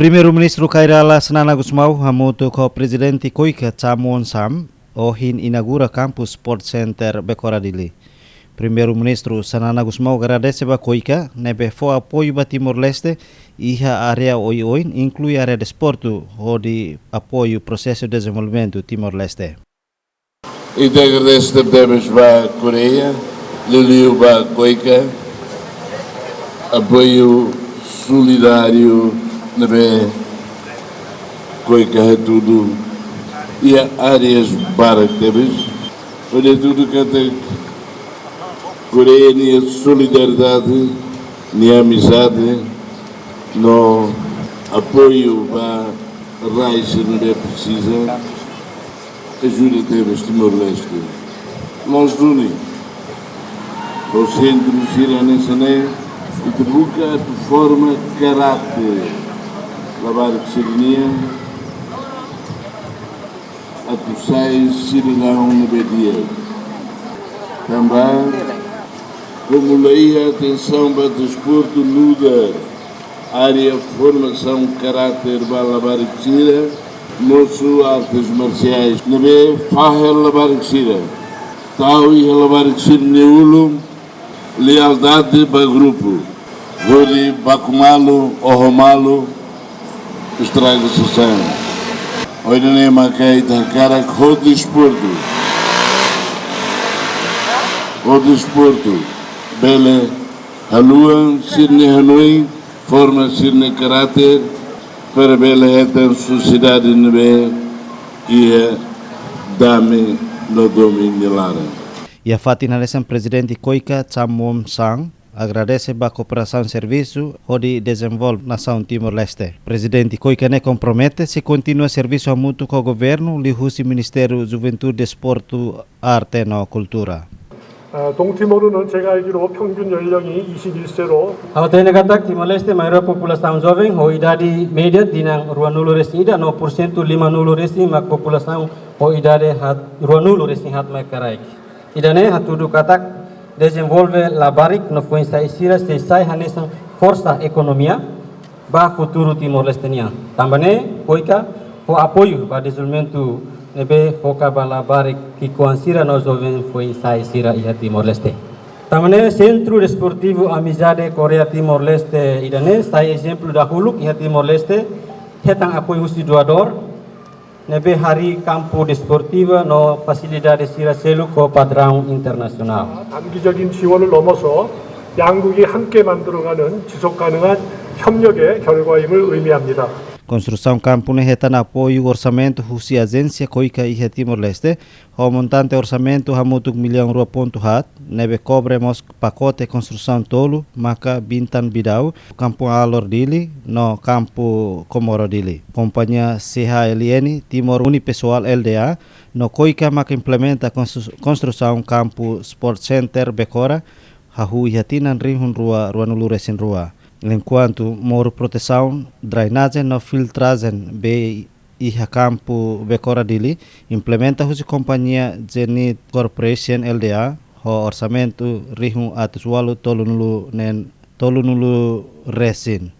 Primeiro-Ministro Kairala Sanana Gusmau hamutu ko Presidente Koika Chamon Sam ohin inaugura Campus Sport Center Bekora Dili. Primeiro-Ministro Sanana Gusmau agradece ba Koika nebe fo apoio ba Timor-Leste iha área oi-oin inclui área de esporte onde apoio processo de desenvolvimento Timor-Leste. E te agradeço também ba Coreia, Liliu ba Koika, apoio solidário nebe Koika é tudo e áreas para tebes olha tudo que até Coreia nem a solidariedade nem a amizade no apoio para raiz não precisa ajuda tebes Timor-Leste nós duni o centro Siranesané e de boca de forma caráter lavar de cidadania a tu sais cidadão no dia. Também como lei a atenção para o desporto nuda, área formação caráter para lavar de cidadania, nosso artes marciais, nebe fahel lavar de cidadania, tal e lavar de cidadania lealdade para o grupo, vodi bakumalo ohomalo estraga sucessão. Hoje nem maquei da cara com o desporto. O desporto, bela, haluan, sirne hanui, forma sirne caráter, para bela etan sociedade nebe e dame no domínio lara. E a Fatina Lesan Presidente Koika Chamon Sang agradece a cooperação e serviço onde desenvolve nação Timor-Leste. Presidente Koika ne compromete se continua serviço mútuo com o governo, lihusi Ministério Juventude, Desporto, Arte e Cultura. 동티모르는 제가 알기로 평균 연령이 21세로 Autena kata Timor-Leste maior população jovem, ho idade média dinang ruanulu resida 9% 50 resi mak população ho idade hat ruanulu resi hat mai karaik. Idane hatudu katak desenvolve labarik no fuensa isira sesai hanesan força economia ba futuro Timor-Lestenia. Tambane Koika ho apoio ba desenvolvimento nebe foca ba labarik ki kuansira no jovem fuensa isira ia Timor-Leste. Tambane Centro Desportivo Amizade Korea Timor-Leste idane sai exemplo dahulu ia Timor-Leste hetang apoio husi doador nebe hari campo desportiva no facilidade sira selu ko padrão internacional. 단기적인 지원을 넘어서 양국이 함께 만들어가는 지속 가능한 협력의 결과임을 의미합니다. Construção campo nehetan apoio orçamento husi agência Koika e Timor-Leste, o montante orçamento hamutuk R1.000.000 nebe cobremos pacote construção tolo maka bintan bidau campo alor dili no campo Komoro dili. Companhia CHLN Timor Unipessoal LDA no Koika maka implementa construção campo Sport Center Bekora hahu ihatinan rihun rua ruanuluresin rua. Enquanto moro proteção, drainagem no filtragem be iha campo Bekora dili implementa husi companhia Zenit Corporation LDA ho orçamento rihun atusualu tolunulu resin.